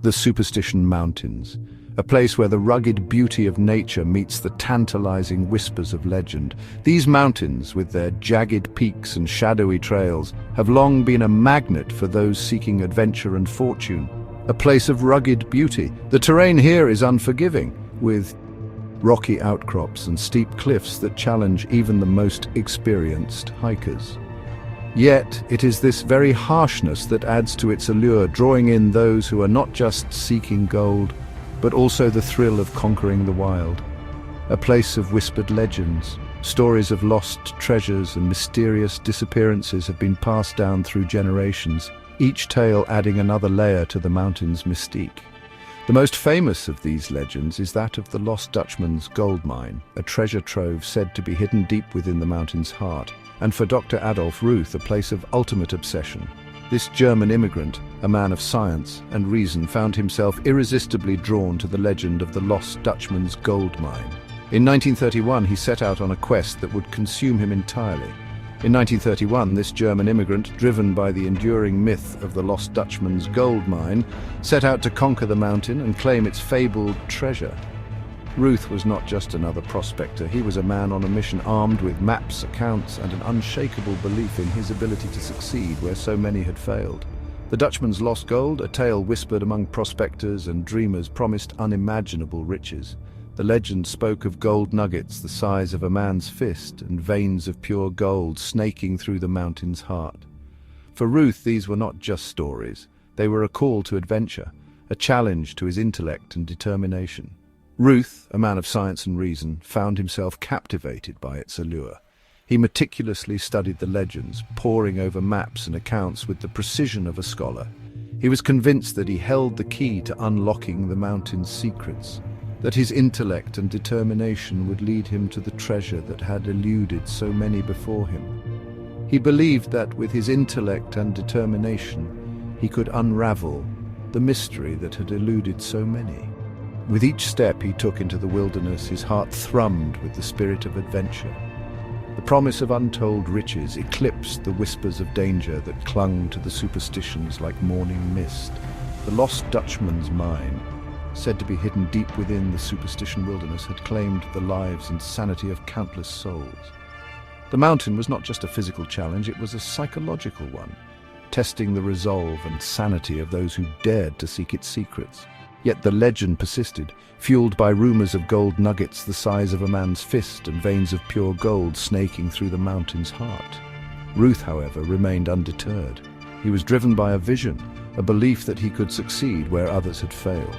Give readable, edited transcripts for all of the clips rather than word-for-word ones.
The Superstition Mountains, a place where the rugged beauty of nature meets the tantalizing whispers of legend. These mountains, with their jagged peaks and shadowy trails, have long been a magnet for those seeking adventure and fortune. A place of rugged beauty. The terrain here is unforgiving, with rocky outcrops and steep cliffs that challenge even the most experienced hikers. Yet, it is this very harshness that adds to its allure, drawing in those who are not just seeking gold, but also the thrill of conquering the wild. A place of whispered legends. Stories of lost treasures and mysterious disappearances have been passed down through generations, each tale adding another layer to the mountain's mystique. The most famous of these legends is that of the Lost Dutchman's gold mine, a treasure trove said to be hidden deep within the mountain's heart, and for Dr. Adolf Ruth, a place of ultimate obsession. This German immigrant, a man of science and reason, found himself irresistibly drawn to the legend of the Lost Dutchman's gold mine. In 1931, he set out on a quest that would consume him entirely. In 1931, this German immigrant, driven by the enduring myth of the Lost Dutchman's gold mine, set out to conquer the mountain and claim its fabled treasure. Ruth was not just another prospector. He was a man on a mission, armed with maps, accounts, and an unshakable belief in his ability to succeed where so many had failed. The Dutchman's lost gold, a tale whispered among prospectors and dreamers, promised unimaginable riches. The legend spoke of gold nuggets the size of a man's fist and veins of pure gold snaking through the mountain's heart. For Ruth, these were not just stories. They were a call to adventure, a challenge to his intellect and determination. Ruth, a man of science and reason, found himself captivated by its allure. He meticulously studied the legends, poring over maps and accounts with the precision of a scholar. He was convinced that he held the key to unlocking the mountain's secrets, that his intellect and determination would lead him to the treasure that had eluded so many before him. He believed that with his intellect and determination, he could unravel the mystery that had eluded so many. With each step he took into the wilderness, his heart thrummed with the spirit of adventure. The promise of untold riches eclipsed the whispers of danger that clung to the superstitions like morning mist. The Lost Dutchman's mine, said to be hidden deep within the Superstition wilderness, had claimed the lives and sanity of countless souls. The mountain was not just a physical challenge, it was a psychological one, testing the resolve and sanity of those who dared to seek its secrets. Yet the legend persisted, fueled by rumors of gold nuggets the size of a man's fist and veins of pure gold snaking through the mountain's heart. Ruth, however, remained undeterred. He was driven by a vision, a belief that he could succeed where others had failed.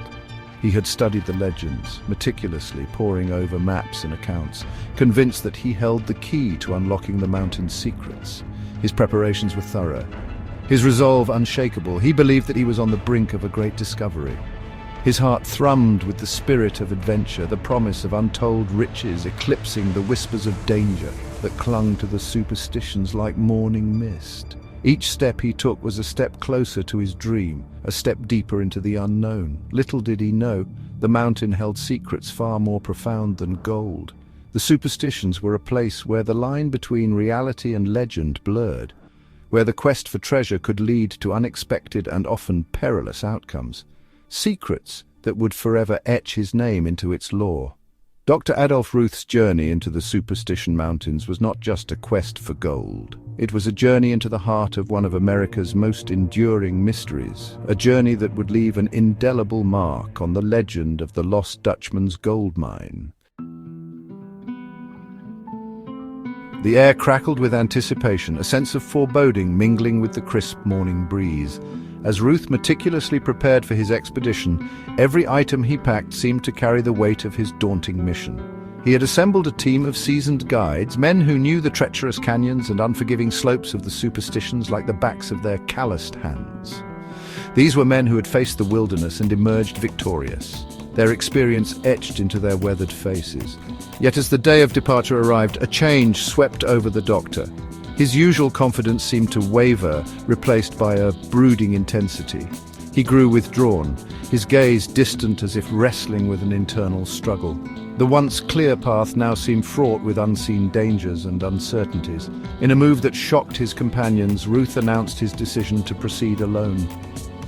He had studied the legends, meticulously poring over maps and accounts, convinced that he held the key to unlocking the mountain's secrets. His preparations were thorough, his resolve unshakable. He believed that he was on the brink of a great discovery. His heart thrummed with the spirit of adventure, the promise of untold riches eclipsing the whispers of danger that clung to the superstitions like morning mist. Each step he took was a step closer to his dream, a step deeper into the unknown. Little did he know, the mountain held secrets far more profound than gold. The superstitions were a place where the line between reality and legend blurred, where the quest for treasure could lead to unexpected and often perilous outcomes. Secrets that would forever etch his name into its lore. Dr. Adolf Ruth's journey into the Superstition Mountains was not just a quest for gold. It was a journey into the heart of one of America's most enduring mysteries, a journey that would leave an indelible mark on the legend of the Lost Dutchman's gold mine. The air crackled with anticipation, a sense of foreboding mingling with the crisp morning breeze. As Ruth meticulously prepared for his expedition, every item he packed seemed to carry the weight of his daunting mission. He had assembled a team of seasoned guides, men who knew the treacherous canyons and unforgiving slopes of the superstitions like the backs of their calloused hands. These were men who had faced the wilderness and emerged victorious, their experience etched into their weathered faces. Yet as the day of departure arrived, a change swept over the doctor. His usual confidence seemed to waver, replaced by a brooding intensity. He grew withdrawn, his gaze distant as if wrestling with an internal struggle. The once clear path now seemed fraught with unseen dangers and uncertainties. In a move that shocked his companions, Ruth announced his decision to proceed alone.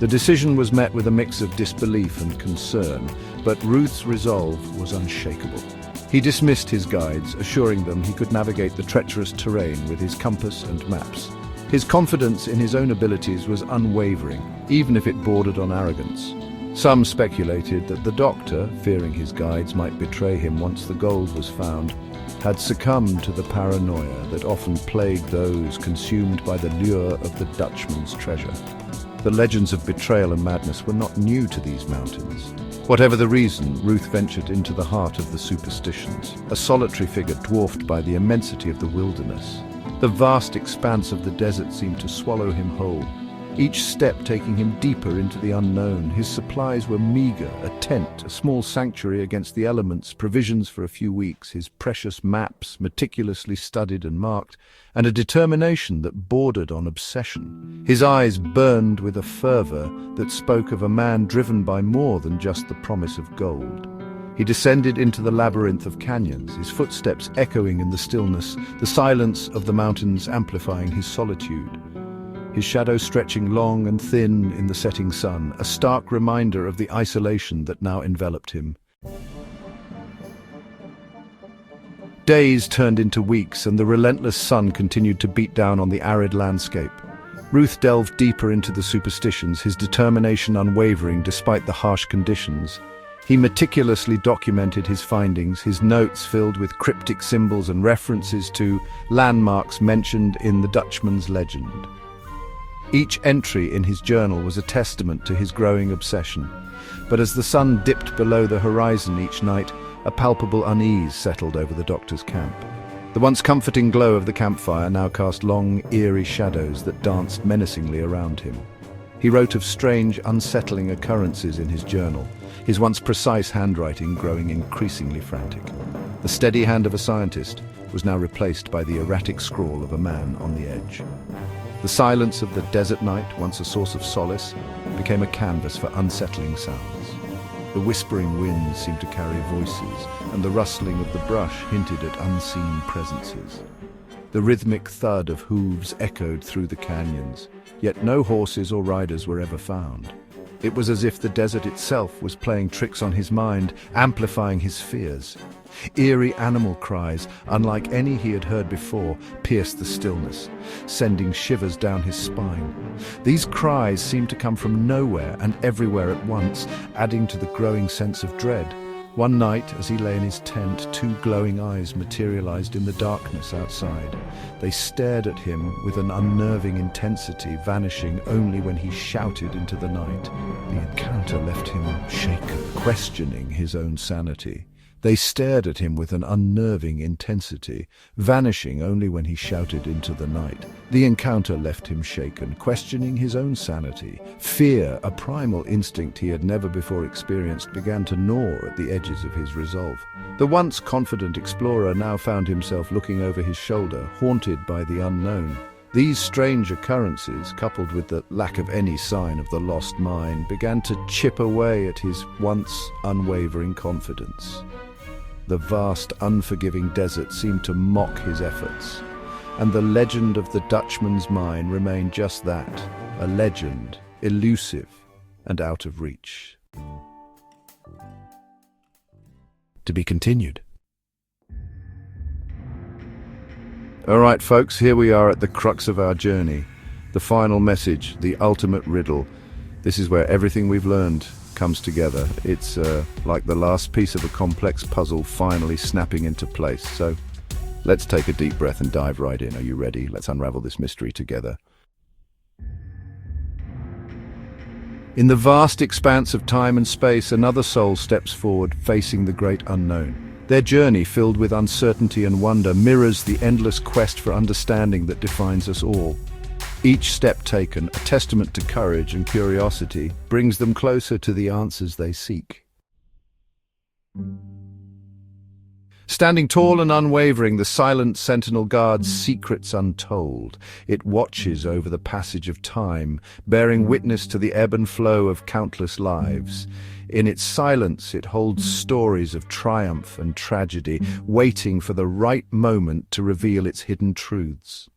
The decision was met with a mix of disbelief and concern, but Ruth's resolve was unshakable. He dismissed his guides, assuring them he could navigate the treacherous terrain with his compass and maps. His confidence in his own abilities was unwavering, even if it bordered on arrogance. Some speculated that the doctor, fearing his guides might betray him once the gold was found, had succumbed to the paranoia that often plagued those consumed by the lure of the Dutchman's treasure. The legends of betrayal and madness were not new to these mountains. Whatever the reason, Ruth ventured into the heart of the superstitions, a solitary figure dwarfed by the immensity of the wilderness. The vast expanse of the desert seemed to swallow him whole, each step taking him deeper into the unknown. His supplies were meager: a tent, a small sanctuary against the elements, provisions for a few weeks, his precious maps meticulously studied and marked, and a determination that bordered on obsession. His eyes burned with a fervor that spoke of a man driven by more than just the promise of gold. He descended into the labyrinth of canyons, his footsteps echoing in the stillness, the silence of the mountains amplifying his solitude. His shadow stretching long and thin in the setting sun, a stark reminder of the isolation that now enveloped him. Days turned into weeks, and the relentless sun continued to beat down on the arid landscape. Ruth delved deeper into the superstitions, his determination unwavering despite the harsh conditions. He meticulously documented his findings, his notes filled with cryptic symbols and references to landmarks mentioned in the Dutchman's legend. Each entry in his journal was a testament to his growing obsession. But as the sun dipped below the horizon each night, a palpable unease settled over the doctor's camp. The once comforting glow of the campfire now cast long, eerie shadows that danced menacingly around him. He wrote of strange, unsettling occurrences in his journal, his once precise handwriting growing increasingly frantic. The steady hand of a scientist was now replaced by the erratic scrawl of a man on the edge. The silence of the desert night, once a source of solace, became a canvas for unsettling sounds. The whispering winds seemed to carry voices, and the rustling of the brush hinted at unseen presences. The rhythmic thud of hooves echoed through the canyons, yet no horses or riders were ever found. It was as if the desert itself was playing tricks on his mind, amplifying his fears. Eerie animal cries, unlike any he had heard before, pierced the stillness, sending shivers down his spine. These cries seemed to come from nowhere and everywhere at once, adding to the growing sense of dread. One night, as he lay in his tent, two glowing eyes materialized in the darkness outside. They stared at him with an unnerving intensity, vanishing only when he shouted into the night. The encounter left him shaken, questioning his own sanity. They stared at him with an unnerving intensity, vanishing only when he shouted into the night. The encounter left him shaken, questioning his own sanity. Fear, a primal instinct he had never before experienced, began to gnaw at the edges of his resolve. The once confident explorer now found himself looking over his shoulder, haunted by the unknown. These strange occurrences, coupled with the lack of any sign of the lost mine, began to chip away at his once unwavering confidence. The vast, unforgiving desert seemed to mock his efforts, and the legend of the Dutchman's mine remained just that, a legend, elusive and out of reach. To be continued. All right, folks, here we are at the crux of our journey. The final message, the ultimate riddle. This is where everything we've learned comes together. It's like the last piece of a complex puzzle finally snapping into place. So let's take a deep breath and dive right in. Are you ready? Let's unravel this mystery together. In the vast expanse of time and space, another soul steps forward, facing the great unknown. Their journey, filled with uncertainty and wonder, mirrors the endless quest for understanding that defines us all. Each step taken, a testament to courage and curiosity, brings them closer to the answers they seek. Standing tall and unwavering, the silent sentinel guards secrets untold. It watches over the passage of time, bearing witness to the ebb and flow of countless lives. In its silence, it holds stories of triumph and tragedy, waiting for the right moment to reveal its hidden truths.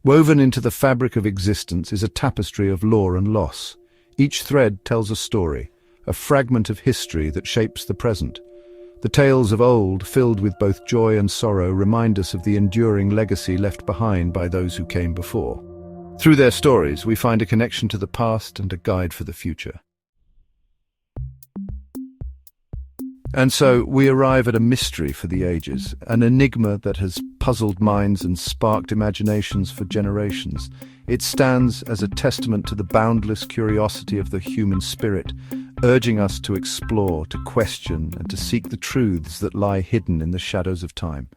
Woven into the fabric of existence is a tapestry of lore and loss. Each thread tells a story, a fragment of history that shapes the present. The tales of old, filled with both joy and sorrow, remind us of the enduring legacy left behind by those who came before. Through their stories, we find a connection to the past and a guide for the future. And so, we arrive at a mystery for the ages, an enigma that has puzzled minds and sparked imaginations for generations. It stands as a testament to the boundless curiosity of the human spirit, urging us to explore, to question, and to seek the truths that lie hidden in the shadows of time.